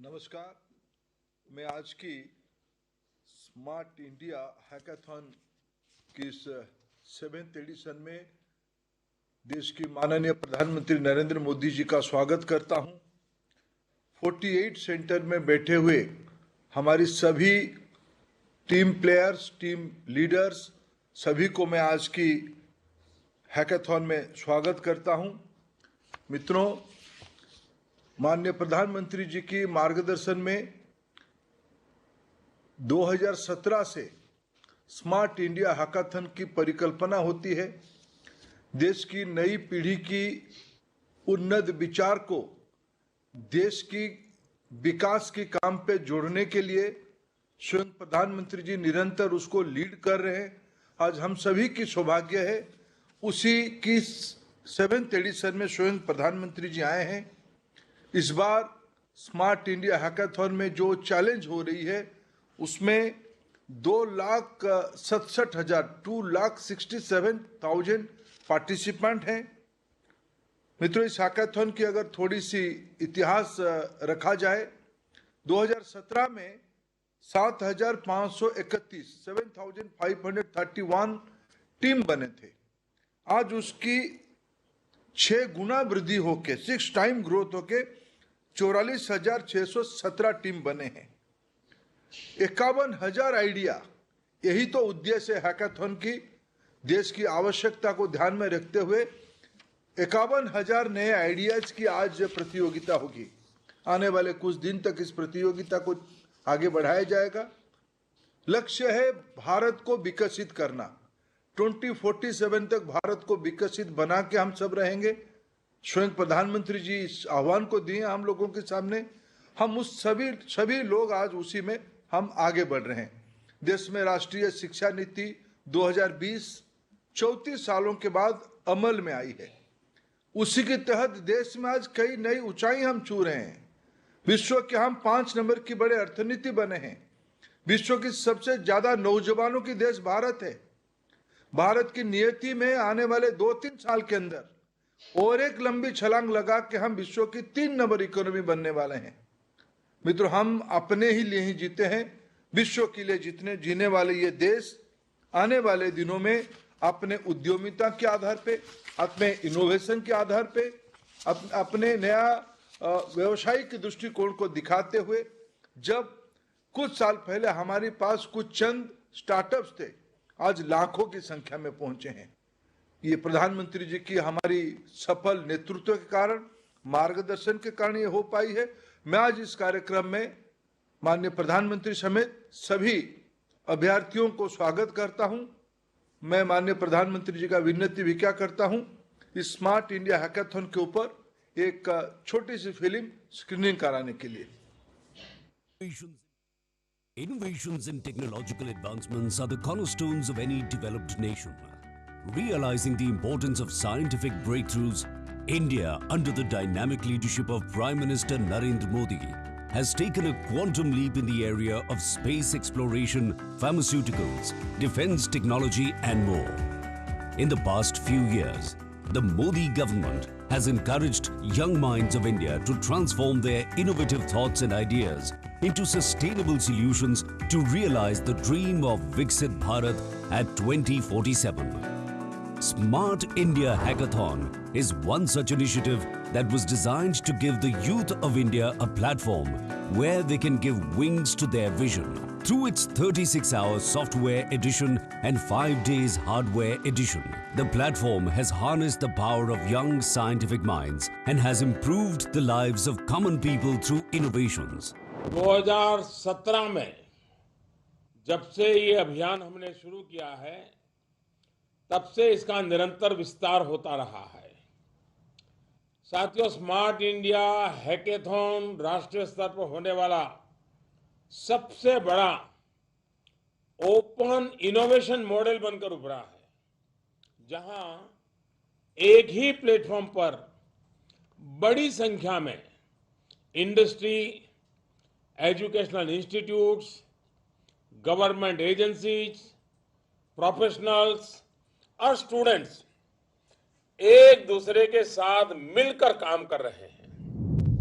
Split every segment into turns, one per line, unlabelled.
नमस्कार। मैं आज की स्मार्ट इंडिया हैकाथॉन की इस 7th एडिशन में देश की माननीय प्रधानमंत्री नरेंद्र मोदी जी का स्वागत करता हूं। 48 सेंटर में बैठे हुए हमारी सभी टीम प्लेयर्स, टीम लीडर्स, सभी को मैं आज की हैकाथॉन में स्वागत करता हूं। मित्रों, माननीय प्रधानमंत्री जी की मार्गदर्शन में 2017 से स्मार्ट इंडिया हैकाथन की परिकल्पना होती है। देश की नई पीढ़ी की उन्नत विचार को देश की विकास के काम पे जोड़ने के लिए स्वयं प्रधानमंत्री जी निरंतर उसको लीड कर रहे हैं। आज हम सभी की सौभाग्य है उसी की 7th एडिशन में स्वयं प्रधानमंत्री जी आए हैं। इस बार स्मार्ट इंडिया हैकाथॉन में जो चैलेंज हो रही है उसमें 2,67,000 पार्टिसिपेंट हैं। मित्रों, इस हैकाथॉन की अगर थोड़ी सी इतिहास रखा जाए, 2017 में 7,531 टीम बने थे। आज उसकी 6 गुना वृद्धि होके 6 टाइम ग्रोथ होके 44,617 टीम बने हैं। 51,000 आइडिया, यही तो उद्देश्य है हैकाथॉन की। देश की आवश्यकता को ध्यान में रखते हुए 51,000 नए आइडियाज की आज प्रतियोगिता होगी। आने वाले कुछ दिन तक इस प्रतियोगिता को आगे बढ़ाया जाएगा। लक्ष्य है भारत को विकसित करना। 2047 तक भारत को विकसित बना के हम सब रहेंगे। स्वयं प्रधानमंत्री जी इस आह्वान को दिए हम लोगों के सामने। हम उस सभी लोग आज उसी में हम आगे बढ़ रहे हैं। देश में राष्ट्रीय शिक्षा नीति 2020 34 सालों के बाद अमल में आई है। उसी के तहत देश में आज कई नई ऊंचाई हम छू रहे हैं। विश्व के हम 5 नंबर की बड़े अर्थनीति बने हैं। विश्व की सबसे ज्यादा नौजवानों की देश भारत है। भारत की नियति में आने वाले 2-3 साल के अंदर और एक लंबी छलांग लगा के हम विश्व की 3 नंबर इकोनॉमी बनने वाले हैं। मित्रों, हम अपने ही लिए ही जीते हैं, विश्व के लिए जीने वाले ये देश आने वाले दिनों में अपने उद्यमिता के आधार पे, अपने इनोवेशन के आधार पे, अपने नया व्यवसायिक दृष्टिकोण को दिखाते हुए, जब कुछ साल पहले हमारे पास कुछ चंद स्टार्टअप्स थे, आज लाखों की संख्या में पहुंचे हैं। ये प्रधानमंत्री जी की हमारी सफल नेतृत्व के कारण, मार्गदर्शन के कारण ये हो पाई है। मैं आज इस कार्यक्रम में माननीय प्रधानमंत्री समेत सभी अभ्यर्थियों को स्वागत करता हूं। मैं माननीय प्रधानमंत्री जी का विनती भी क्या करता हूं, इस स्मार्ट इंडिया हैकाथॉन के ऊपर एक छोटी सी फिल्म स्क्रीनिंग कराने के लिए।
Innovations and technological advancements are the cornerstones of any developed nation. Realizing the importance of scientific breakthroughs, India, under the dynamic leadership of Prime Minister Narendra Modi, has taken a quantum leap in the area of space exploration, pharmaceuticals, defense technology and more. In the past few years, the Modi government has encouraged young minds of India to transform their innovative thoughts and ideas into sustainable solutions to realize the dream of Viksit Bharat at 2047. Smart India Hackathon is one such initiative that was designed to give the youth of India a platform where they can give wings to their vision. Through its 36-hour software edition and 5 days hardware edition, the platform has harnessed the power of young scientific minds and has improved the lives of common people through innovations.
2017 में जब से ये अभियान हमने शुरू किया है, तब से इसका निरंतर विस्तार होता रहा है। साथियों, स्मार्ट इंडिया हैकेथॉन राष्ट्रीय स्तर पर होने वाला सबसे बड़ा ओपन इनोवेशन मॉडल बनकर उभरा है, जहां एक ही प्लेटफॉर्म पर बड़ी संख्या में industry, educational institutes, government agencies, professionals और स्टूडेंट्स एक दूसरे के साथ मिलकर काम कर रहे हैं।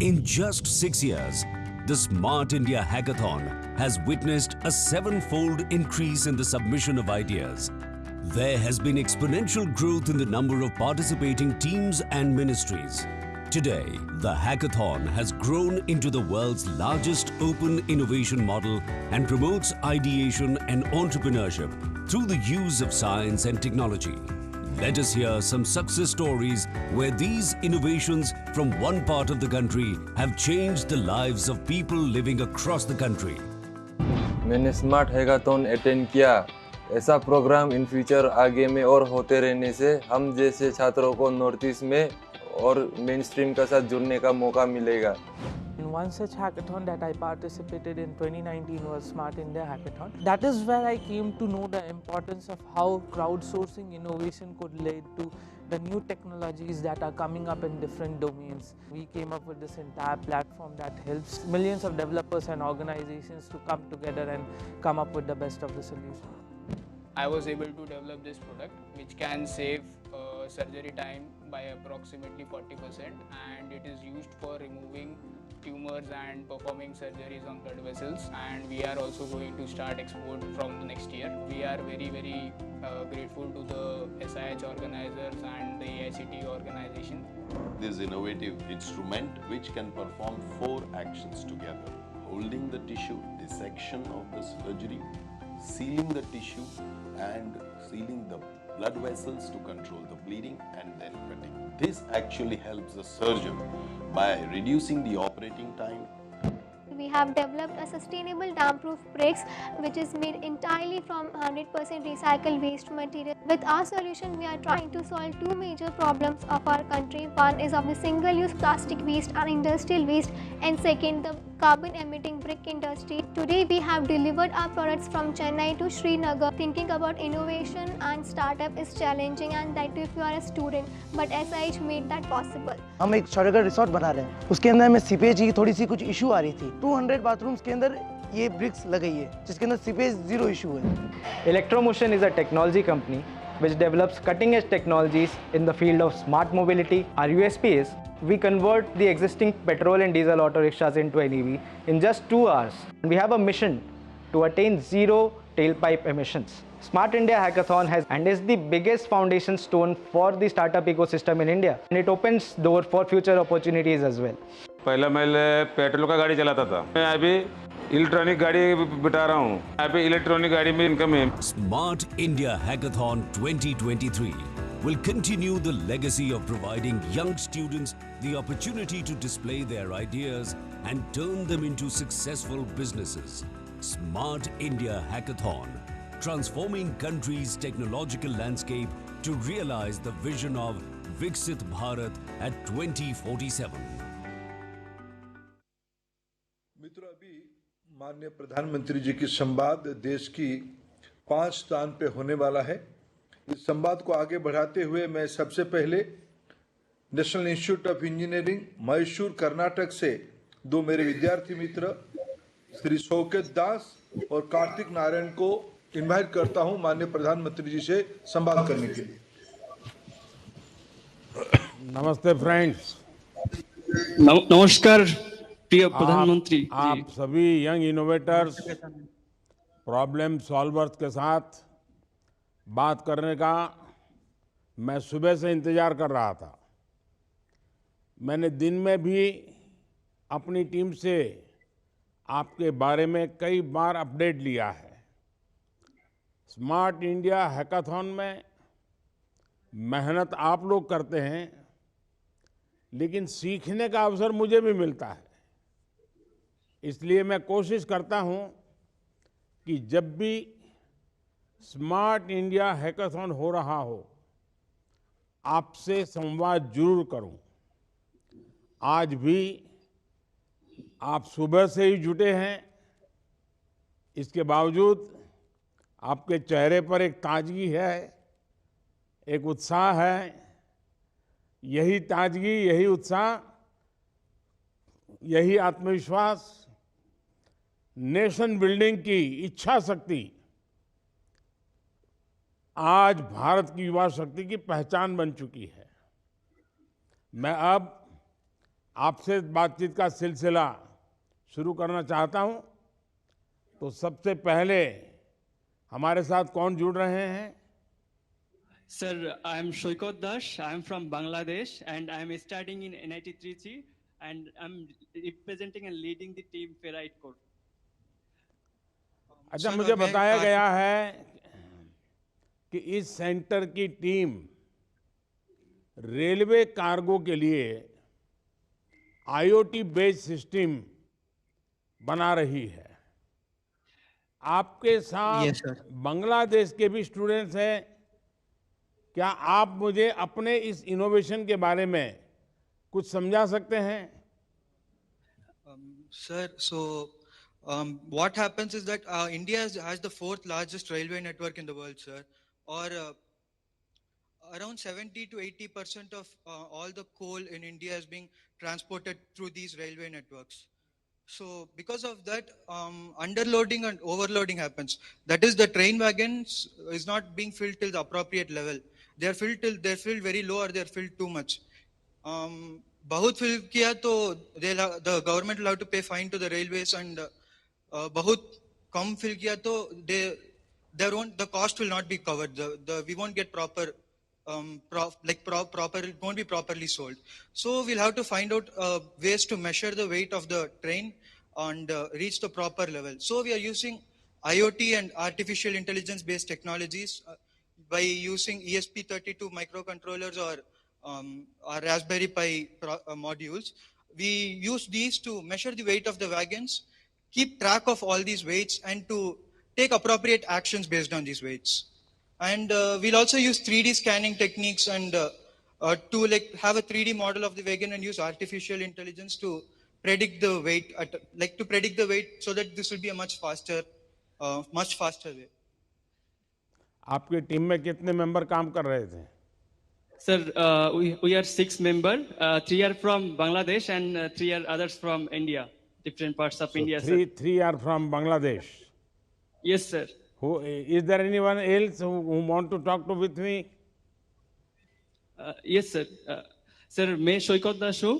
In just 6 years, the Smart India Hackathon has witnessed a seven-fold increase in the submission of ideas. There has been exponential growth in the number of participating teams and ministries. Today, the hackathon has grown into the world's largest open innovation model and promotes ideation and entrepreneurship through the use of science and technology. Let us hear some success stories where these innovations from one part of the country have changed the lives of people living across the country.
मैंने smart hackathon attend किया। ऐसा programme in future आगे में और होते रहने से हम जैसे छात्रों को नॉर्थ ईस्ट में और मेन स्ट्रीम के साथ जुड़ने का मौका मिलेगा।
One such hackathon that I participated in 2019 was Smart India Hackathon. That is where I came to know the importance of how crowdsourcing innovation could lead to the new technologies that are coming up in different domains. We came up with this entire platform that helps millions of developers and organizations to come together and come up with the best of the solution.
I was able to develop this product which can save surgery time by approximately 40%, and it is used for removing tumors and performing surgeries on blood vessels, and we are also going to start export from the next year. We are very grateful to the SIH organizers and the AICT organization.
This innovative instrument which can perform 4 actions together: holding the tissue, dissection of the surgery, sealing the tissue and sealing the blood vessels to control the bleeding, and then cutting. This actually helps the surgeon by reducing the operating time.
We have developed a sustainable dam-proof bricks which is made entirely from 100% recycled waste material. With our solution, we are trying to solve 2 major problems of our country. One is of the single-use plastic waste and industrial waste, and second, the carbon-emitting brick industry. Today, we have delivered our products from Chennai to Srinagar. Thinking about innovation and startup is challenging, and that if you are a student, but SIH made that possible.
हम एक छोटा resort बना रहे हैं, उसके अंदर में seepage की थोड़ी सी कुछ इशू आ रही थी। 200 बाथरूम्स के अंदर ये ब्रिक्स लगाई है जिसके अंदर सीपेज 0 इशू है।
Electromotion is a technology company which develops cutting-edge technologies in the field of smart mobility. Our USP is we convert the existing petrol and diesel auto rickshaws into an EV in just 2 hours. And we have a mission to attain zero tailpipe emissions. Smart India Hackathon is the biggest foundation stone for the startup ecosystem in India, and it opens door for future opportunities as well.
पहले मैं petrol का गाड़ी चलाता था, मैं अभी electronic गाड़ी बिठा रहा हूँ। अभी इलेक्ट्रॉनिक गाड़ी में इनकम है।
Smart India Hackathon 2023 will continue the legacy of providing young students the opportunity to display their ideas and turn them into successful businesses. Smart India Hackathon, transforming country's technological landscape to realize the vision of Viksit Bharat at 2047.
मित्रों, अभी माननीय प्रधानमंत्री जी की संवाद देश की 5 स्थान पे होने वाला है। इस संवाद को आगे बढ़ाते हुए मैं सबसे पहले national institute of engineering Mysore Karnataka से 2 मेरे विद्यार्थी मित्र श्री शौकत दास और कार्तिक नारायण को इनवाइट करता हूं माननीय प्रधानमंत्री जी से संवाद करने के लिए।
नमस्ते फ्रेंड्स।
नमस्कार प्रिय प्रधानमंत्री।
आप सभी यंग इनोवेटर्स, प्रॉब्लम सॉल्वर्स के साथ बात करने का मैं सुबह से इंतजार कर रहा था। मैंने दिन में भी अपनी टीम से आपके बारे में कई बार अपडेट लिया है। स्मार्ट इंडिया हैकाथॉन में मेहनत आप लोग करते हैं, लेकिन सीखने का अवसर मुझे भी मिलता है। इसलिए मैं कोशिश करता हूं कि जब भी स्मार्ट इंडिया हैकाथॉन हो रहा हो, आपसे संवाद जरूर करूं। आज भी आप सुबह से ही जुटे हैं, इसके बावजूद आपके चेहरे पर एक ताजगी है, एक उत्साह है। यही ताजगी, यही उत्साह, यही आत्मविश्वास नेशन बिल्डिंग की इच्छा शक्ति आज भारत की युवा शक्ति की पहचान बन चुकी है। मैं अब आपसे बातचीत का सिलसिला शुरू करना चाहता हूं। तो सबसे पहले हमारे साथ कौन जुड़ रहे हैं?
Sir, I am Shoykot Dash. I am from Bangladesh and I am studying in NIT Trichy and I'm representing and leading the team Ferrite Core.
अच्छा, मुझे बताया गया है कि इस सेंटर की टीम रेलवे कार्गो के लिए IoT बेस्ड सिस्टम बना रही है। आपके साथ
Yes, sir.
बांग्लादेश के भी स्टूडेंट्स हैं। क्या आप मुझे अपने इस इनोवेशन के बारे में कुछ समझा सकते हैं?
Sir, so what happens is that India has the fourth largest railway network in the world, sir. Or around 70 to 80% of all the coal in India is being transported through these railway networks. So because of that, underloading and overloading happens. That is, the train wagons is not being filled till the appropriate level. They're filled very low or they're filled too much. बहुत fill किया तो the government will have to pay fine to the railways, and बहुत कम fill किया तो the cost will not be covered. We won't get proper it won't be properly sold. So we'll have to find out ways to measure the weight of the train and reach the proper level. So we are using IoT and artificial intelligence based technologies by using ESP32 microcontrollers or Raspberry Pi modules. We use these to measure the weight of the wagons, keep track of all these weights, and to take appropriate actions based on these weights. And we'll also use 3D scanning techniques and to have a 3D model of the wagon and use artificial intelligence to predict the weight, so that this will be a much faster way.
आपकी team में कितने member काम कर रहे थे?
Sir, we are 6 members. 3 are from Bangladesh and 3 are others from India, different parts of India.
Three are from Bangladesh.
Yes, sir.
Is there anyone else who want to talk to with me?
Yes, sir. Sir, मैं शोयकत दास हूँ.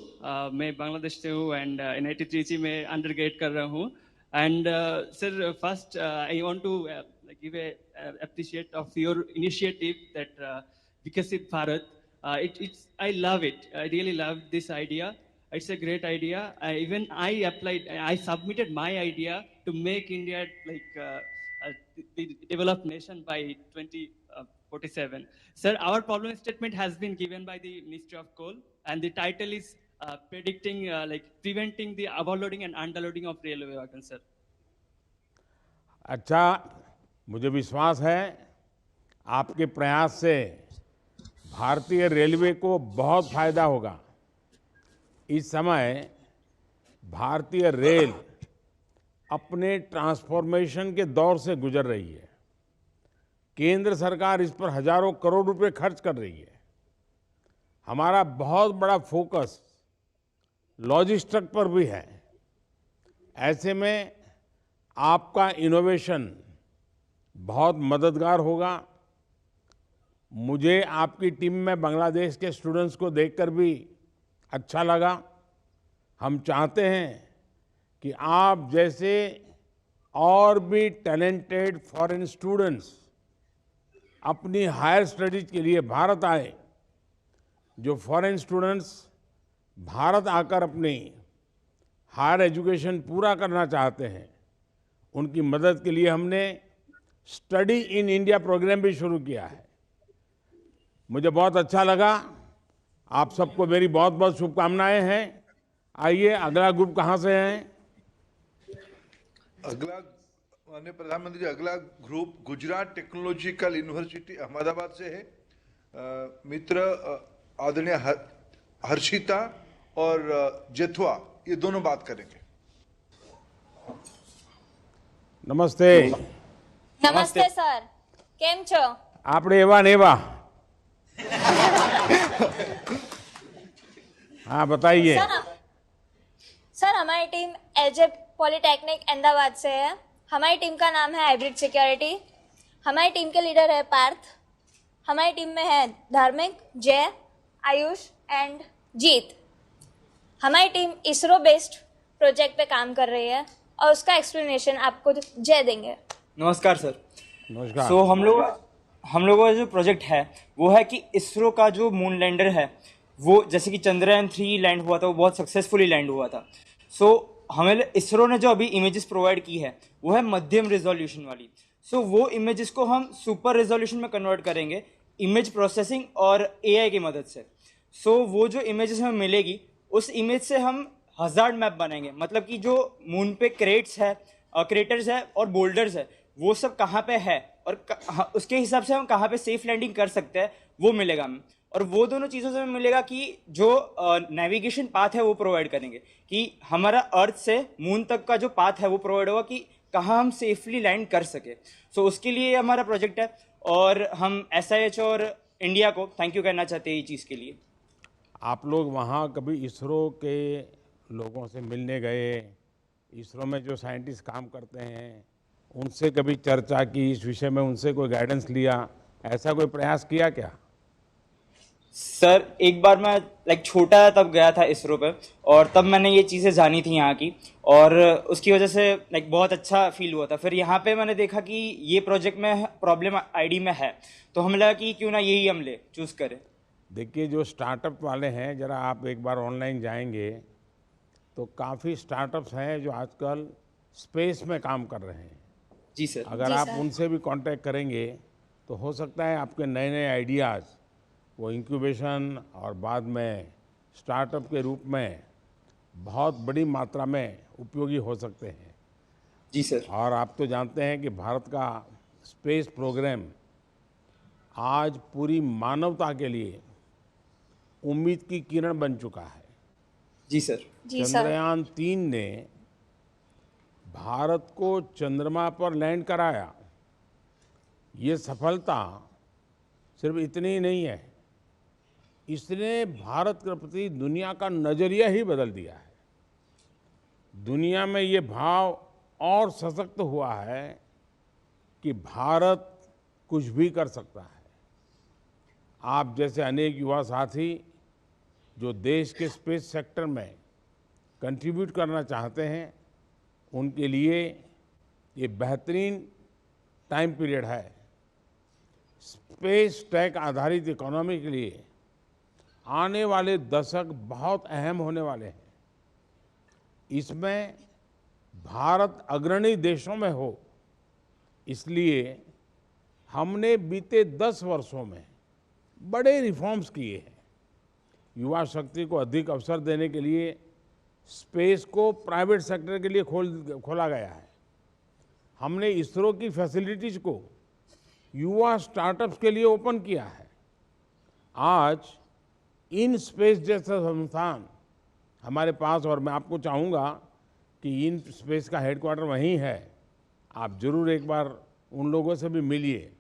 मैं बांग्लादेश से हूँ and NIT Trichy में undergrad कर रहा हूँ. And sir, first I want to give a appreciate of your initiative that Vikasit Bharat. I love it. I really love this idea. It's a great idea. I submitted my idea to make India the developed nation by 2047. Sir, our problem statement has been given by the Ministry of Coal, and the title is predicting, preventing the overloading and underloading of railway wagons, sir.
अच्छा, मुझे विश्वास है आपके प्रयास से भारतीय railway को बहुत फायदा होगा। इस समय भारतीय रेल अपने ट्रांसफॉर्मेशन के दौर से गुजर रही है। केंद्र सरकार इस पर हजारों करोड़ रुपए खर्च कर रही है। हमारा बहुत बड़ा फोकस लॉजिस्टिक्स पर भी है। ऐसे में आपका इनोवेशन बहुत मददगार होगा। मुझे आपकी टीम में बांग्लादेश के स्टूडेंट्स को देखकर भी अच्छा लगा। हम चाहते हैं कि आप जैसे और भी टैलेंटेड फॉरेन स्टूडेंट्स अपनी हायर स्टडीज के लिए भारत आए। जो फॉरेन स्टूडेंट्स भारत आकर अपनी हायर एजुकेशन पूरा करना चाहते हैं, उनकी मदद के लिए हमने स्टडी इन इंडिया प्रोग्राम भी शुरू किया है। मुझे बहुत अच्छा लगा। आप सबको मेरी बहुत बहुत शुभकामनाएं हैं। आइए, अगला ग्रुप कहाँ से है?
अगला माननीय प्रधानमंत्री जी, अगला group Gujarat technological university Ahmedabad से है। मित्र आदरणीय हर्षिता और जेथुआ, ये दोनों बात करेंगे।
नमस्ते।
नमस्ते सर, केम छो?
आपने एवा नेवा। हाँ, बताइए।
सर, हमारी टीम एजे पॉलिटेक्निक अहमदाबाद से है। हमारी टीम का नाम है हाइब्रिड सिक्योरिटी। हमारी टीम के लीडर है पार्थ। हमारी टीम में है धार्मिक, जय, आयुष एंड जीत। हमारी टीम इसरो बेस्ड प्रोजेक्ट पे काम कर रही है और उसका एक्सप्लेनेशन आपको जय देंगे।
नमस्कार सर।
नमस्कार।
सो हम लोगों का जो प्रोजेक्ट है वो है कि इसरो का जो मून लैंडर है वो जैसे कि चंद्रयान 3 लैंड हुआ था, वो बहुत सक्सेसफुली लैंड हुआ था। सो हमें इसरो ने जो अभी इमेजेस प्रोवाइड की है वो है मध्यम रिजोल्यूशन वाली। सो वो इमेजेस को हम सुपर रिजोल्यूशन में कन्वर्ट करेंगे इमेज प्रोसेसिंग और एआई की मदद से। सो वो जो इमेजेस हमें मिलेगी उस इमेज से हम हजार्ड मैप बनाएंगे, मतलब कि जो मून पे क्रेटर्स है और बोल्डर्स है वो सब कहाँ पे है और उसके हिसाब से हम कहाँ पे सेफ लैंडिंग कर सकते हैं वो मिलेगा हमें। और वो दोनों चीज़ों से हमें मिलेगा कि जो नेविगेशन पाथ है वो प्रोवाइड करेंगे कि हमारा अर्थ से मून तक का जो पाथ है वो प्रोवाइड होगा कि कहाँ हम सेफली लैंड कर सके। सो उसके लिए हमारा प्रोजेक्ट है और हम SIH और इंडिया को थैंक यू कहना चाहते हैं ये चीज़ के लिए।
आप लोग वहाँ कभी इसरो के लोगों से मिलने गए? इसरो में जो साइंटिस्ट काम करते हैं उनसे कभी चर्चा की, इस विषय में उनसे कोई गाइडेंस लिया, ऐसा कोई प्रयास किया क्या?
सर एक बार मैं छोटा तब गया था इसरो पे और तब मैंने ये चीज़ें जानी थी यहाँ की और उसकी वजह से बहुत अच्छा फील हुआ था। फिर यहाँ पे मैंने देखा कि ये प्रोजेक्ट में प्रॉब्लम ID में है तो हमें लगा कि क्यों ना यही हम चूज़ करें।
देखिए जो स्टार्टअप वाले हैं, ज़रा आप एक बार ऑनलाइन जाएंगे तो काफ़ी स्टार्टअप्स हैं जो आजकल स्पेस में काम कर रहे हैं।
जी सर।
अगर आप उनसे भी कांटेक्ट करेंगे तो हो सकता है आपके नए नए आइडियाज़ वो इंक्यूबेशन और बाद में स्टार्टअप के रूप में बहुत बड़ी मात्रा में उपयोगी हो सकते हैं।
जी सर।
और आप तो जानते हैं कि भारत का स्पेस प्रोग्राम आज पूरी मानवता के लिए उम्मीद की किरण बन चुका है।
जी सर।
चंद्रयान 3 ने भारत को चंद्रमा पर लैंड कराया। ये सफलता सिर्फ इतनी ही नहीं है, इसने भारत के प्रति दुनिया का नजरिया ही बदल दिया है। दुनिया में ये भाव और सशक्त हुआ है कि भारत कुछ भी कर सकता है। आप जैसे अनेक युवा साथी जो देश के स्पेस सेक्टर में कंट्रीब्यूट करना चाहते हैं उनके लिए ये बेहतरीन टाइम पीरियड है। स्पेस टेक आधारित इकोनॉमी के लिए आने वाले दशक बहुत अहम होने वाले हैं। इसमें भारत अग्रणी देशों में हो, इसलिए हमने बीते 10 वर्षों में बड़े रिफॉर्म्स किए हैं। युवा शक्ति को अधिक अवसर देने के लिए स्पेस को प्राइवेट सेक्टर के लिए खोला गया है। हमने इसरो की फैसिलिटीज को युवा स्टार्टअप्स के लिए ओपन किया है। आज इन स्पेस जैसा संस्थान हमारे पास, और मैं आपको चाहूँगा कि इन स्पेस का हेडक्वार्टर वहीं है, आप जरूर एक बार उन लोगों से भी मिलिए।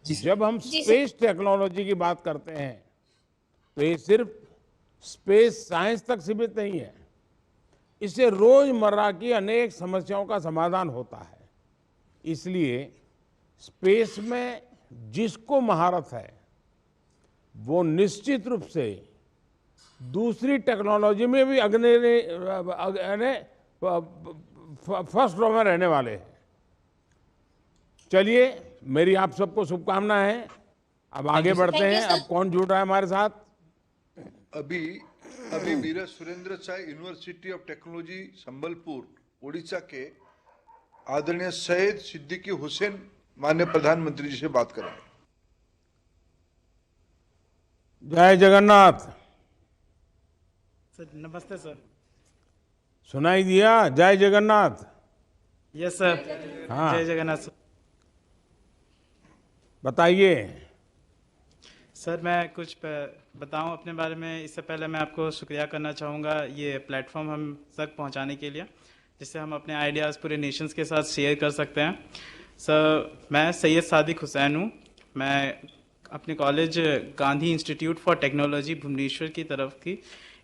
जब हम स्पेस टेक्नोलॉजी की बात करते हैं तो ये सिर्फ स्पेस साइंस तक सीमित नहीं है, इससे रोजमर्रा की अनेक समस्याओं का समाधान होता है। इसलिए स्पेस में जिसको महारत है वो निश्चित रूप से दूसरी टेक्नोलॉजी में भी फर्स्ट रो में रहने वाले हैं। चलिए, मेरी आप सबको शुभकामनाएं। अब आगे बढ़ते हैं। अब कौन जुड़ रहा है हमारे साथ?
अभी Veer Surendra Sai university of technology Sambalpur Orissa के आदरणीय सैयद सिद्दीकी हुसैन माननीय प्रधानमंत्री जी से बात करेंगे।
जय जगन्नाथ।
सर नमस्ते सर।
सुनाई दिया? जय जगन्नाथ।
Yes sir.
हाँ,
जय जगन्नाथ सर।
बताइए।
सर मैं कुछ बताऊं अपने बारे में। इससे पहले मैं आपको शुक्रिया करना चाहूँगा ये प्लेटफॉर्म हम तक पहुंचाने के लिए, जिससे हम अपने आइडियाज़ पूरे नेशंस के साथ शेयर कर सकते हैं। सर मैं सैयद सादिक हुसैन हूँ। मैं अपने college Gandhi institute for technology Bhubaneswar की तरफ की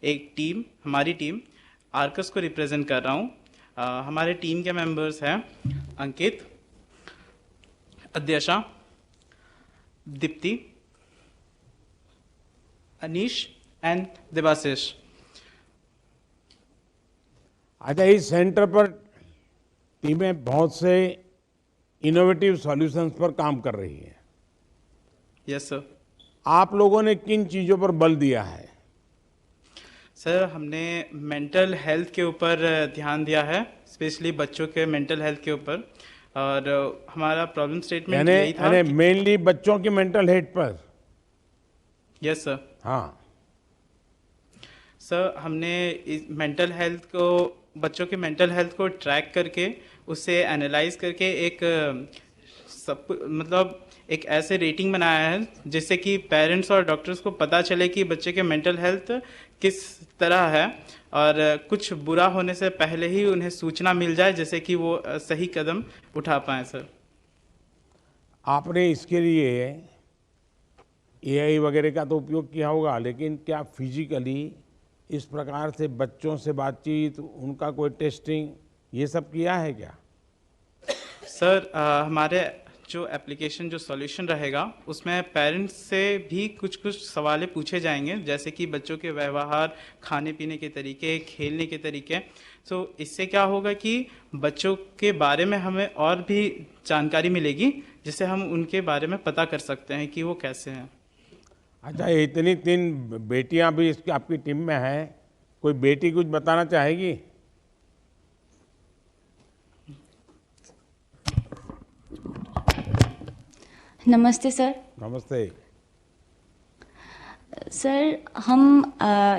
एक टीम, हमारी टीम आर्कस को रिप्रेजेंट कर रहा हूँ। हमारे टीम के मेंबर्स हैं अंकित, अध्यक्षा, दीप्ति, अनीश एंड देवाशीष।
अच्छा, इस सेंटर पर टीमें बहुत से इनोवेटिव सॉल्यूशंस पर काम कर रही हैं।
Yes sir.
आप लोगों ने किन चीज़ों पर बल दिया है?
सर हमने मेंटल हेल्थ के ऊपर ध्यान दिया है, स्पेशली बच्चों के मेंटल हेल्थ के ऊपर। और हमारा प्रॉब्लम स्टेटमेंट यही था
यानी मेनली बच्चों की मेंटल हेल्थ पर।
Yes sir.
हाँ
सर हमने मेंटल हेल्थ को, बच्चों के मेंटल हेल्थ को ट्रैक करके उसे एनालाइज करके एक मतलब एक ऐसे रेटिंग बनाया है जिससे कि पेरेंट्स और डॉक्टर्स को पता चले कि बच्चे के मेंटल हेल्थ किस तरह है, और कुछ बुरा होने से पहले ही उन्हें सूचना मिल जाए जिससे कि वो सही कदम उठा पाएँ सर।
आपने इसके लिए एआई वगैरह का तो उपयोग किया होगा, लेकिन क्या फिजिकली इस प्रकार से बच्चों से बातचीत, उनका कोई टेस्टिंग, ये सब किया है क्या?
सर हमारे जो एप्लीकेशन, जो सॉल्यूशन रहेगा उसमें पेरेंट्स से भी कुछ कुछ सवाल पूछे जाएंगे, जैसे कि बच्चों के व्यवहार, खाने पीने के तरीके, खेलने के तरीके। तो इससे क्या होगा कि बच्चों के बारे में हमें और भी जानकारी मिलेगी, जिससे हम उनके बारे में पता कर सकते हैं कि वो कैसे हैं।
अच्छा, इतनी 3 बेटियां भी इसकी आपकी टीम में हैं, कोई बेटी कुछ बताना चाहेगी?
नमस्ते सर।
नमस्ते
सर, हम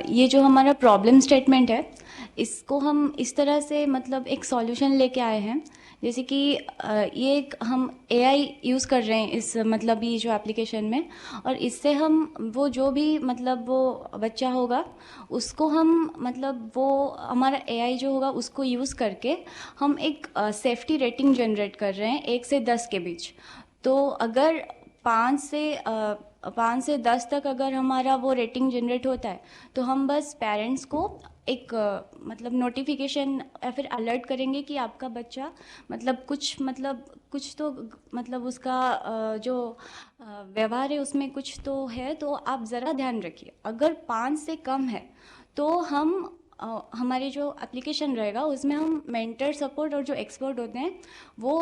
ये जो हमारा प्रॉब्लम स्टेटमेंट है, इसको हम इस तरह से मतलब एक सॉल्यूशन लेके आए हैं, जैसे कि ये एक हम एआई यूज़ कर रहे हैं इस मतलब ये जो एप्लीकेशन में, और इससे हम वो जो भी मतलब वो बच्चा होगा उसको हम मतलब वो हमारा एआई जो होगा उसको यूज़ करके हम एक सेफ्टी रेटिंग जनरेट कर रहे हैं 1 से 10 के बीच। तो अगर 5 से 10 तक अगर हमारा वो रेटिंग जनरेट होता है तो हम बस पेरेंट्स को एक मतलब नोटिफिकेशन या फिर अलर्ट करेंगे कि आपका बच्चा मतलब कुछ तो मतलब उसका जो व्यवहार है उसमें कुछ तो है, तो आप ज़रा ध्यान रखिए। अगर 5 से कम है तो हम हमारी जो एप्लीकेशन रहेगा उसमें हम मेंटर सपोर्ट और जो एक्सपर्ट होते हैं वो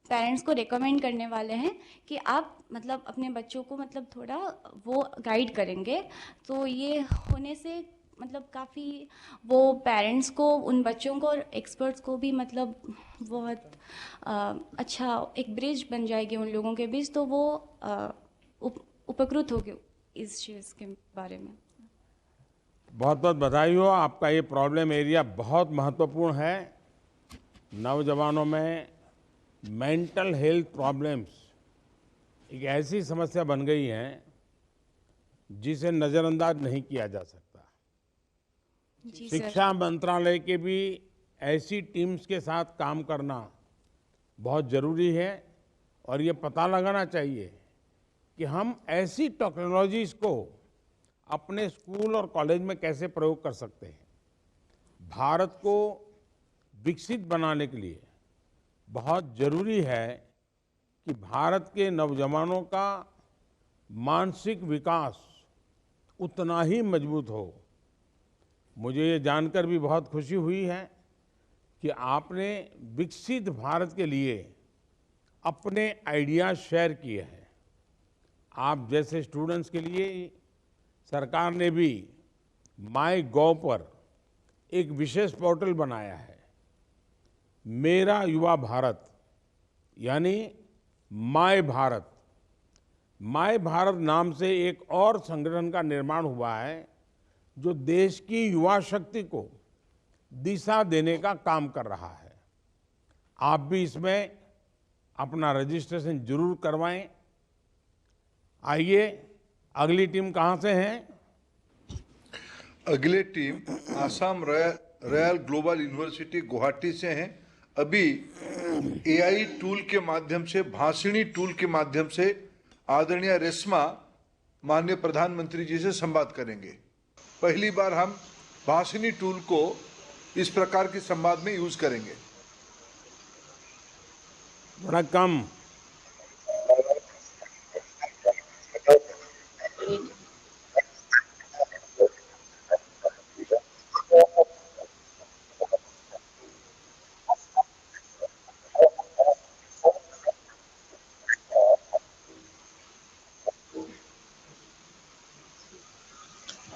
पेरेंट्स को रिकमेंड करने वाले हैं कि आप मतलब अपने बच्चों को मतलब थोड़ा वो गाइड करेंगे। तो ये होने से मतलब काफ़ी वो पेरेंट्स को, उन बच्चों को और एक्सपर्ट्स को भी मतलब बहुत अच्छा एक ब्रिज बन जाएगी उन लोगों के बीच, तो वो उपकृत होंगे इस चीज़ के बारे में।
बहुत बहुत बधाई हो, आपका ये प्रॉब्लम एरिया बहुत महत्वपूर्ण है। नौजवानों में मेंटल हेल्थ प्रॉब्लम्स एक ऐसी समस्या बन गई है जिसे नज़रअंदाज नहीं किया जा सकता। शिक्षा मंत्रालय के भी ऐसी टीम्स के साथ काम करना बहुत ज़रूरी है, और ये पता लगाना चाहिए कि हम ऐसी टेक्नोलॉजीज़ को अपने स्कूल और कॉलेज में कैसे प्रयोग कर सकते हैं। भारत को विकसित बनाने के लिए बहुत ज़रूरी है कि भारत के नौजवानों का मानसिक विकास उतना ही मजबूत हो। मुझे ये जानकर भी बहुत खुशी हुई है कि आपने विकसित भारत के लिए अपने आइडियाज़ शेयर किए हैं। आप जैसे स्टूडेंट्स के लिए सरकार ने भी MyGov पर एक विशेष पोर्टल बनाया है, मेरा युवा भारत, यानी माय भारत। माय भारत नाम से एक और संगठन का निर्माण हुआ है जो देश की युवा शक्ति को दिशा देने का काम कर रहा है। आप भी इसमें अपना रजिस्ट्रेशन जरूर करवाएं। आइए, अगली टीम कहाँ से है?
अगली team Assam royal global university Guwahati से हैं। अभी एआई टूल के माध्यम से, भाषिणी टूल के माध्यम से आदरणीय रेशमा माननीय प्रधानमंत्री जी से संवाद करेंगे। पहली बार हम भाषिणी टूल को इस प्रकार के संवाद में यूज करेंगे।
वणक्कम।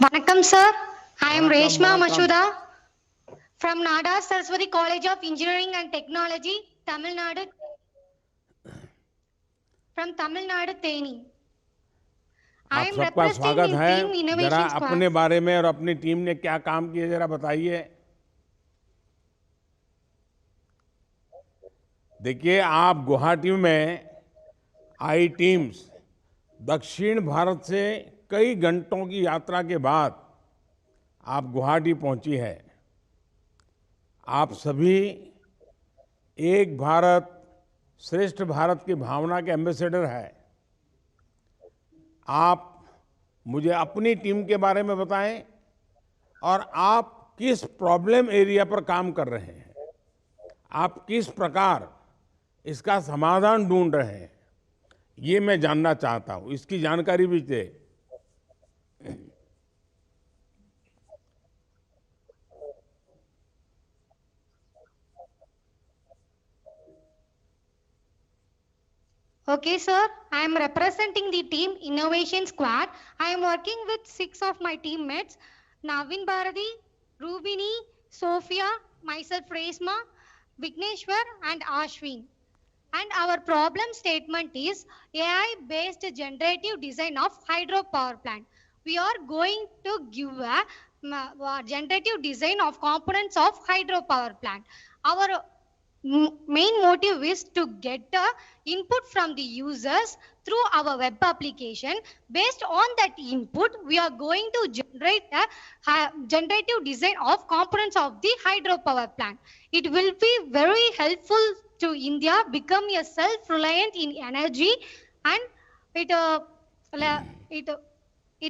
Vanakkam sir, I am
Vanakkam,
Reshma
vanakkam.
Mashuda from Nada Saraswati College of Engineering and Technology, Tamil Nadu. From Tamil Nadu, Theni. I
आप
am
सबका
representing
स्वागत
in
है।
Team
जरा
Innovation
अपने
Squad.
बारे में और अपनी टीम ने क्या काम किए जरा बताइए। देखिए, आप गुवाहाटी में आई टीम्स दक्षिण भारत से कई घंटों की यात्रा के बाद आप गुवाहाटी पहुंची है। आप सभी एक भारत श्रेष्ठ भारत की भावना के एम्बेसडर है। आप मुझे अपनी टीम के बारे में बताएं और आप किस प्रॉब्लम एरिया पर काम कर रहे हैं, आप किस प्रकार इसका समाधान ढूंढ रहे हैं, ये मैं जानना चाहता हूं। इसकी जानकारी भी दे।
Okay, sir. I am representing the team Innovation Squad. I am working with 6 of my teammates, Navin Bharati, Rubini, Sophia, myself Resma, Vigneshwar and Ashwin. And our problem statement is AI-based generative design of hydropower plant. We are going to give a generative design of components of hydropower plant. Our main motive is to get input from the users through our web application. Based on that input, we are going to generate a generative design of components of the hydropower plant. It will be very helpful to India become a self-reliant in energy, and it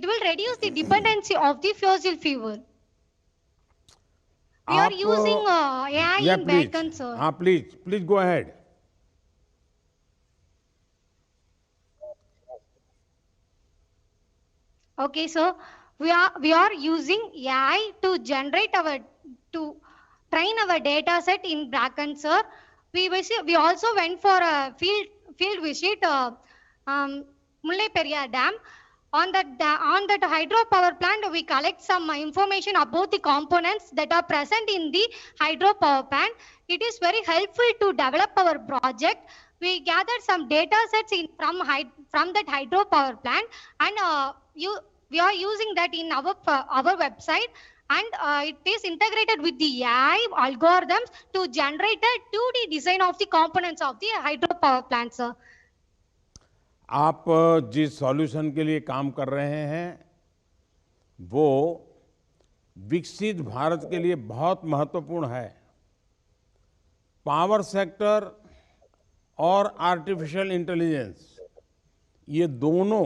will reduce the dependency of the fossil fuel. We are using AI
yeah,
in
please.
backend, sir.
Please go ahead.
Okay, so we are using AI to train our data set in backend, sir. We also went for a field visit Mullai Periyar Dam. On that hydropower plant, we collect some information about the components that are present in the hydropower plant. It is very helpful to develop our project. We gathered some data sets from that hydropower plant, and we are using that in our website. And it is integrated with the AI algorithms to generate a 2D design of the components of the hydropower plant, sir.
आप जिस solution के लिए काम कर रहे हैं वो विकसित भारत के लिए बहुत महत्वपूर्ण है। पावर सेक्टर और आर्टिफिशियल इंटेलिजेंस, ये दोनों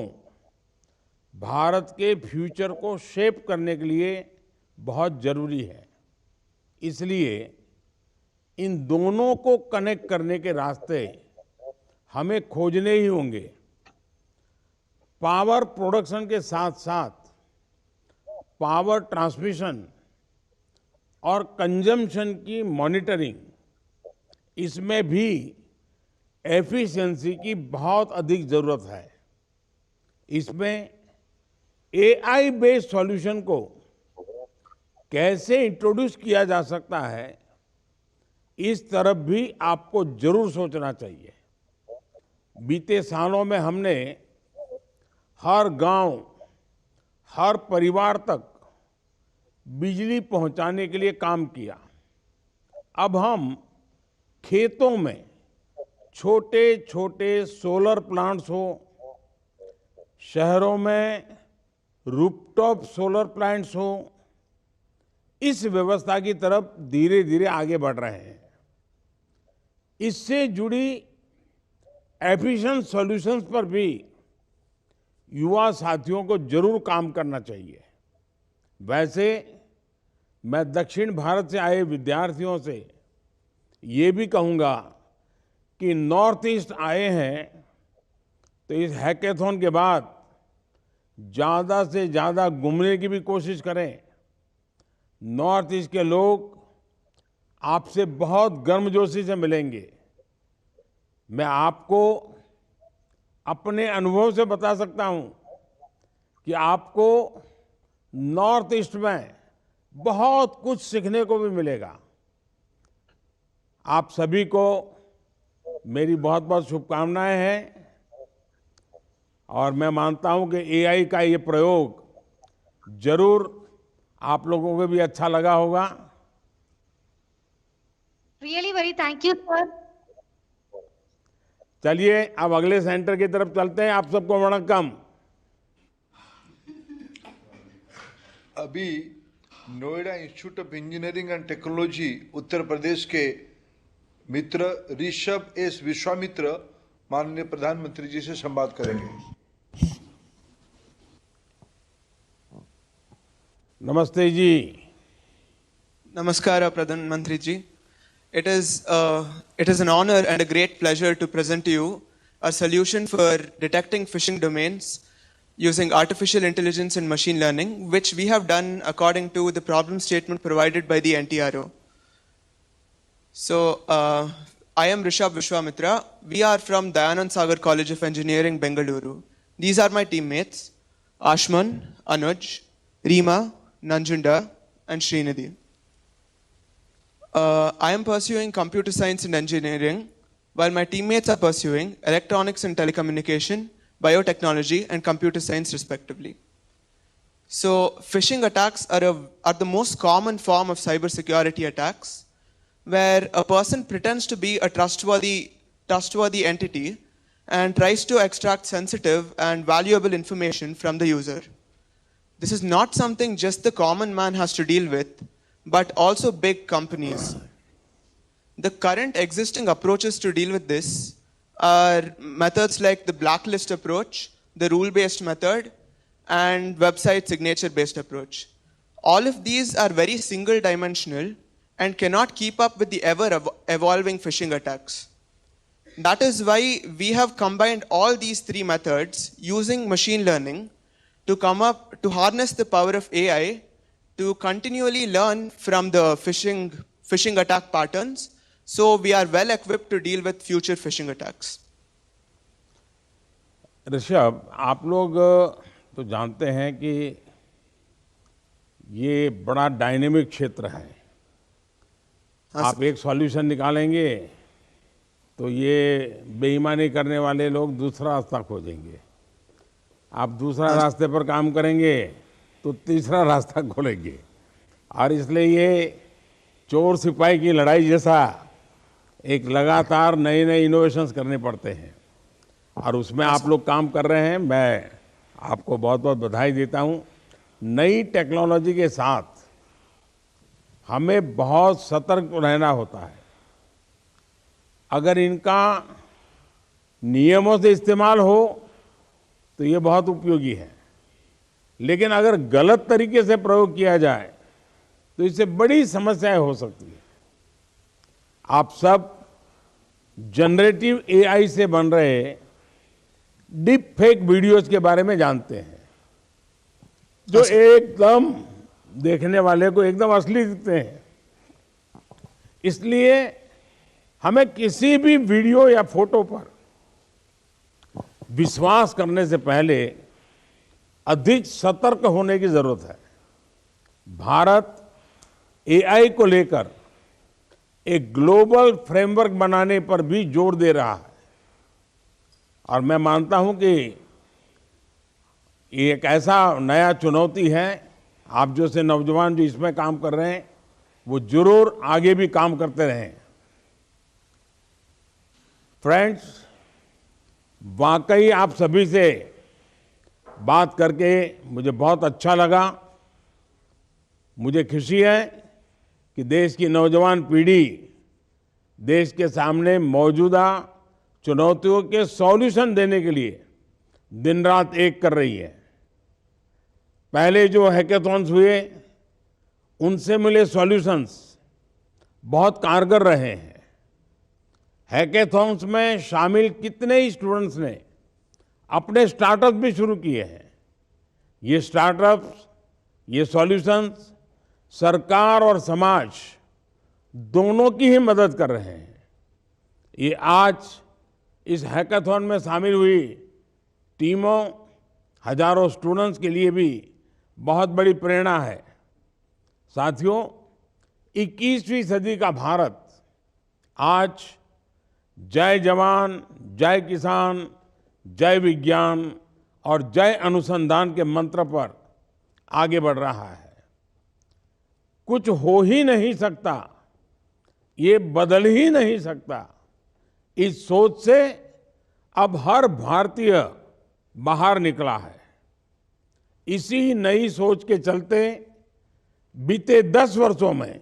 भारत के फ्यूचर को शेप करने के लिए बहुत जरूरी है। इसलिए इन दोनों को कनेक्ट करने के रास्ते हमें खोजने ही होंगे। पावर प्रोडक्शन के साथ साथ पावर ट्रांसमिशन और कंजम्पशन की मॉनिटरिंग, इसमें भी एफिशिएंसी की बहुत अधिक जरूरत है। इसमें एआई बेस्ड सॉल्यूशन को कैसे इंट्रोड्यूस किया जा सकता है, इस तरफ भी आपको जरूर सोचना चाहिए। बीते सालों में हमने हर गांव, हर परिवार तक बिजली पहुंचाने के लिए काम किया। अब हम खेतों में छोटे छोटे सोलर प्लांट्स हो, शहरों में रूफटॉप सोलर प्लांट्स हो, इस व्यवस्था की तरफ धीरे धीरे आगे बढ़ रहे हैं। इससे जुड़ी एफिशिएंट सॉल्यूशंस पर भी युवा साथियों को जरूर काम करना चाहिए। वैसे मैं दक्षिण भारत से आए विद्यार्थियों से ये भी कहूँगा कि नॉर्थ ईस्ट आए हैं तो इस हैकेथॉन के बाद ज़्यादा से ज़्यादा घूमने की भी कोशिश करें। नॉर्थ ईस्ट के लोग आपसे बहुत गर्मजोशी से मिलेंगे। मैं आपको अपने अनुभव से बता सकता हूं कि आपको नॉर्थ ईस्ट में बहुत कुछ सीखने को भी मिलेगा। आप सभी को मेरी बहुत बहुत शुभकामनाएं हैं और मैं मानता हूं कि एआई का ये प्रयोग जरूर आप लोगों को भी अच्छा लगा होगा।
Really very thank you, sir.
चलिए अब अगले सेंटर की तरफ चलते हैं। आप सबको वणक्कम।
अभी Noida institute of engineering and technology Uttar Pradesh के मित्र ऋषभ एस विश्वामित्र माननीय प्रधानमंत्री जी से संवाद करेंगे।
नमस्ते जी।
Namaskara, Pradhan Mantri ji. It is an honor and a great pleasure to present to you a solution for detecting phishing domains using artificial intelligence and machine learning, which we have done according to the problem statement provided by the NTRO. So, I am Rishabh Vishwamitra. We are from Dayanand Sagar College of Engineering, Bengaluru. These are my teammates, Ashman, Anuj, Reema, Nanjunda, and Srinidhi. I am pursuing computer science and engineering, while my teammates are pursuing electronics and telecommunication, biotechnology, and computer science respectively. So phishing attacks are the most common form of cybersecurity attacks, where a person pretends to be a trustworthy entity and tries to extract sensitive and valuable information from the user. This is not something just the common man has to deal with, but also big companies. The current existing approaches to deal with this are methods like the blacklist approach, the rule-based method, and website signature-based approach. All of these are very single-dimensional and cannot keep up with the ever-evolving phishing attacks. That is why we have combined all these three methods using machine learning to harness the power of AI to continually learn from the phishing attack patterns, so we are well equipped to deal with future phishing attacks.
Rishabh, आप लोग तो जानते हैं कि ये बड़ा dynamic क्षेत्र है। आप एक सॉल्यूशन निकालेंगे तो ये बेईमानी करने वाले लोग दूसरा रास्ता खोजेंगे। आप दूसरा रास्ते पर काम करेंगे तो तीसरा रास्ता खोलेंगे, और इसलिए ये चोर सिपाही की लड़ाई जैसा एक लगातार नए नए इनोवेशंस करने पड़ते हैं, और उसमें आप लोग काम कर रहे हैं। मैं आपको बहुत बहुत बधाई देता हूँ। नई टेक्नोलॉजी के साथ हमें बहुत सतर्क रहना होता है। अगर इनका नियमों से इस्तेमाल हो तो ये बहुत उपयोगी है, लेकिन अगर गलत तरीके से प्रयोग किया जाए तो इससे बड़ी समस्याएं हो सकती है। आप सब जनरेटिव एआई से बन रहे डीप फेक वीडियोस के बारे में जानते हैं, जो एकदम देखने वाले को एकदम असली दिखते हैं। इसलिए हमें किसी भी वीडियो या फोटो पर विश्वास करने से पहले अधिक सतर्क होने की जरूरत है। भारत एआई को लेकर एक ग्लोबल फ्रेमवर्क बनाने पर भी जोर दे रहा है, और मैं मानता हूं कि ये एक ऐसा नया चुनौती है। आप जैसे नौजवान जो इसमें काम कर रहे हैं वो जरूर आगे भी काम करते रहें। फ्रेंड्स, वाकई आप सभी से बात करके मुझे बहुत अच्छा लगा। मुझे खुशी है कि देश की नौजवान पीढ़ी देश के सामने मौजूदा चुनौतियों के सॉल्यूशन देने के लिए दिन रात एक कर रही है। पहले जो हैकेथॉन्स हुए उनसे मिले सॉल्यूशंस बहुत कारगर रहे हैं। हैकेथॉन्स में शामिल कितने ही स्टूडेंट्स ने अपने स्टार्टअप भी शुरू किए हैं। ये स्टार्टअप्स, ये सॉल्यूशंस सरकार और समाज दोनों की ही मदद कर रहे हैं। ये आज इस हैकेथॉन में शामिल हुई टीमों, हजारों स्टूडेंट्स के लिए भी बहुत बड़ी प्रेरणा है। साथियों, 21वीं सदी का भारत आज जय जवान, जय किसान, जय विज्ञान और जय अनुसंधान के मंत्र पर आगे बढ़ रहा है। कुछ हो ही नहीं सकता, ये बदल ही नहीं सकता, इस सोच से अब हर भारतीय बाहर निकला है। इसी नई सोच के चलते बीते 10 वर्षों में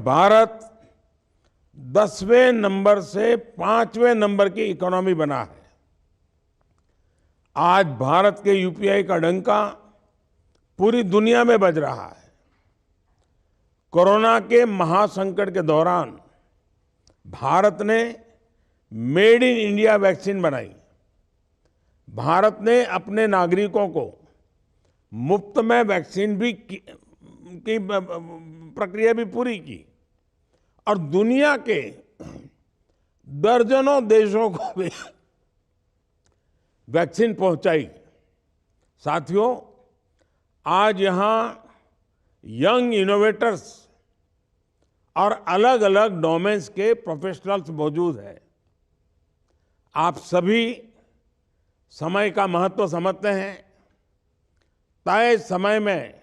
भारत 10वें नंबर से 5वें नंबर की इकोनॉमी बना है। आज भारत के यूपीआई का डंका पूरी दुनिया में बज रहा है। कोरोना के महासंकट के दौरान भारत ने मेड इन इंडिया वैक्सीन बनाई। भारत ने अपने नागरिकों को मुफ्त में वैक्सीन भी की प्रक्रिया भी पूरी की और दुनिया के दर्जनों देशों को भी वैक्सीन पहुंचाई। साथियों, आज यहां यंग इनोवेटर्स और अलग अलग डोमेन्स के प्रोफेशनल्स मौजूद हैं। आप सभी समय का महत्व समझते हैं, तय समय में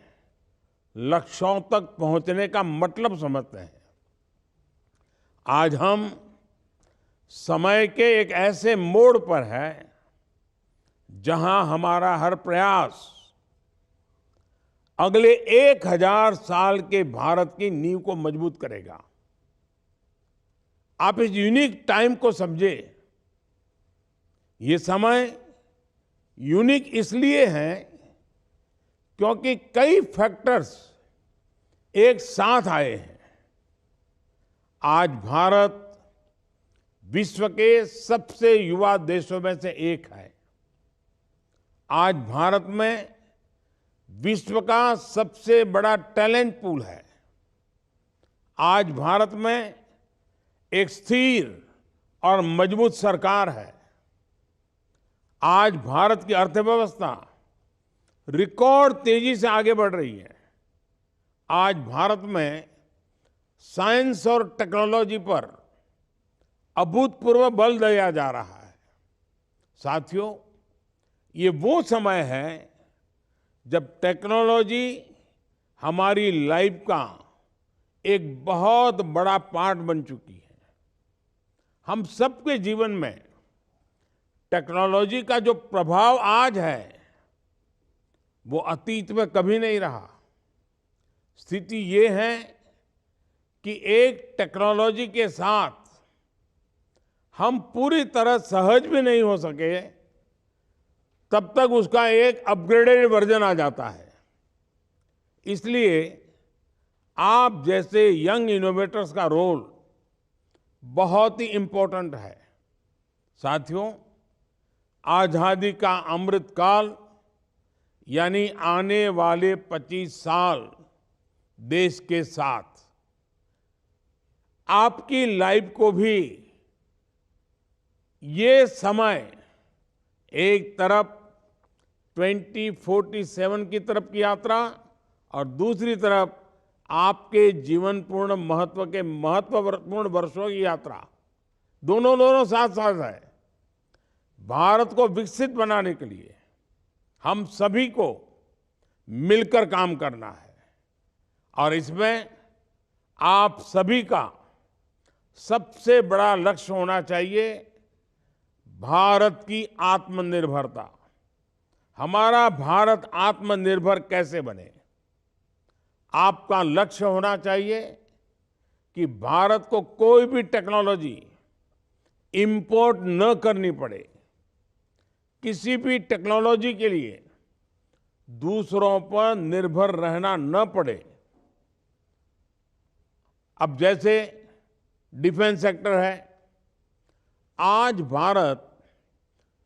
लक्ष्यों तक पहुंचने का मतलब समझते हैं। आज हम समय के एक ऐसे मोड़ पर हैं जहां हमारा हर प्रयास अगले 1000 साल के भारत की नींव को मजबूत करेगा। आप इस यूनिक टाइम को समझे। ये समय यूनिक इसलिए है क्योंकि कई फैक्टर्स एक साथ आए हैं। आज भारत विश्व के सबसे युवा देशों में से एक है। आज भारत में विश्व का सबसे बड़ा टैलेंट पूल है। आज भारत में एक स्थिर और मजबूत सरकार है। आज भारत की अर्थव्यवस्था रिकॉर्ड तेजी से आगे बढ़ रही है। आज भारत में साइंस और टेक्नोलॉजी पर अभूतपूर्व बल दिया जा रहा है। साथियों, ये वो समय है जब टेक्नोलॉजी हमारी लाइफ का एक बहुत बड़ा पार्ट बन चुकी है। हम सबके जीवन में टेक्नोलॉजी का जो प्रभाव आज है वो अतीत में कभी नहीं रहा। स्थिति ये है कि एक टेक्नोलॉजी के साथ हम पूरी तरह सहज भी नहीं हो सके तब तक उसका एक अपग्रेडेड वर्जन आ जाता है। इसलिए आप जैसे यंग इनोवेटर्स का रोल बहुत ही इंपॉर्टेंट है। साथियों, आजादी का अमृत काल यानी आने वाले 25 साल देश के साथ आपकी लाइफ को भी ये समय एक तरफ 2047 की तरफ की यात्रा और दूसरी तरफ आपके जीवन पूर्ण महत्व के महत्वपूर्ण वर्षों की यात्रा, दोनों साथ साथ है। भारत को विकसित बनाने के लिए हम सभी को मिलकर काम करना है और इसमें आप सभी का सबसे बड़ा लक्ष्य होना चाहिए भारत की आत्मनिर्भरता। हमारा भारत आत्मनिर्भर कैसे बने? आपका लक्ष्य होना चाहिए कि भारत को कोई भी टेक्नोलॉजी इंपोर्ट न करनी पड़े, किसी भी टेक्नोलॉजी के लिए दूसरों पर निर्भर रहना न पड़े। अब जैसे डिफेंस सेक्टर है, आज भारत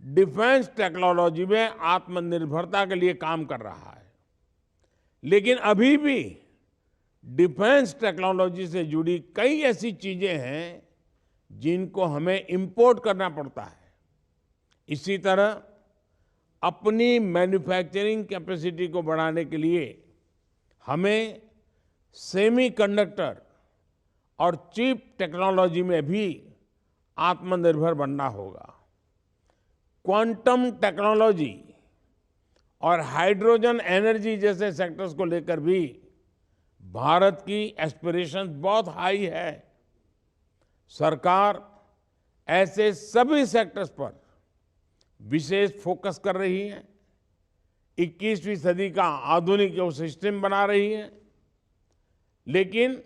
डिफेंस टेक्नोलॉजी में आत्मनिर्भरता के लिए काम कर रहा है, लेकिन अभी भी डिफेंस टेक्नोलॉजी से जुड़ी कई ऐसी चीजें हैं जिनको हमें इंपोर्ट करना पड़ता है। इसी तरह अपनी मैन्युफैक्चरिंग कैपेसिटी को बढ़ाने के लिए हमें सेमीकंडक्टर और चिप टेक्नोलॉजी में भी आत्मनिर्भर बनना होगा। क्वांटम टेक्नोलॉजी और हाइड्रोजन एनर्जी जैसे सेक्टर्स को लेकर भी भारत की एस्पिरेशंस बहुत हाई है। सरकार ऐसे सभी सेक्टर्स पर विशेष फोकस कर रही है, 21वीं सदी का आधुनिक इकोसिस्टम बना रही है, लेकिन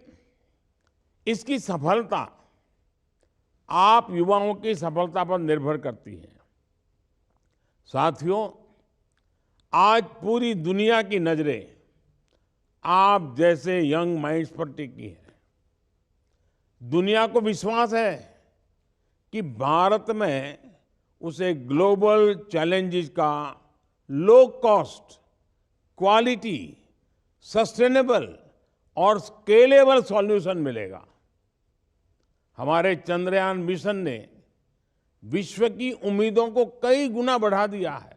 इसकी सफलता आप युवाओं की सफलता पर निर्भर करती है। साथियों, आज पूरी दुनिया की नजरें आप जैसे यंग माइंड्स पर टिकी है। दुनिया को विश्वास है कि भारत में उसे ग्लोबल चैलेंजेस का लो कॉस्ट, क्वालिटी, सस्टेनेबल और स्केलेबल सॉल्यूशन मिलेगा। हमारे चंद्रयान मिशन ने विश्व की उम्मीदों को कई गुना बढ़ा दिया है।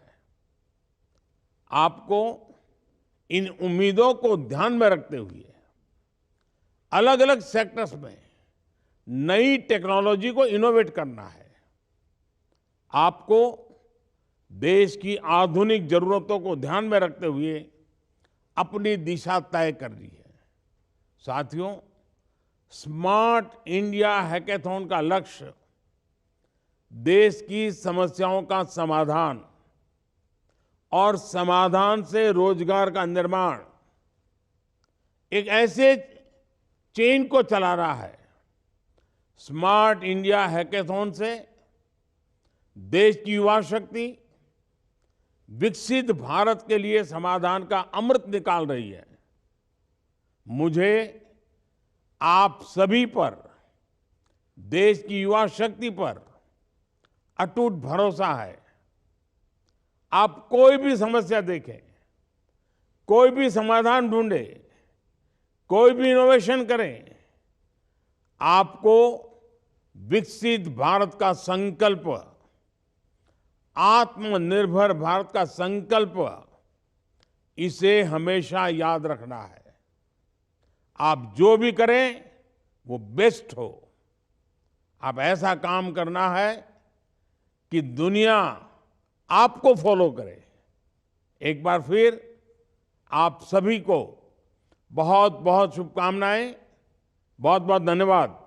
आपको इन उम्मीदों को ध्यान में रखते हुए अलग अलग सेक्टर्स में नई टेक्नोलॉजी को इनोवेट करना है। आपको देश की आधुनिक जरूरतों को ध्यान में रखते हुए अपनी दिशा तय करनी है। साथियों, स्मार्ट इंडिया हैकेथॉन का लक्ष्य देश की समस्याओं का समाधान और समाधान से रोजगार का निर्माण, एक ऐसे चेन को चला रहा है। स्मार्ट इंडिया हैकेथॉन से देश की युवा शक्ति विकसित भारत के लिए समाधान का अमृत निकाल रही है। मुझे आप सभी पर, देश की युवा शक्ति पर अटूट भरोसा है। आप कोई भी समस्या देखें, कोई भी समाधान ढूंढे, कोई भी इनोवेशन करें, आपको विकसित भारत का संकल्प, आत्मनिर्भर भारत का संकल्प, इसे हमेशा याद रखना है। आप जो भी करें वो बेस्ट हो। आप ऐसा काम करना है कि दुनिया आपको फॉलो करे। एक बार फिर आप सभी को बहुत बहुत शुभकामनाएं, बहुत बहुत धन्यवाद।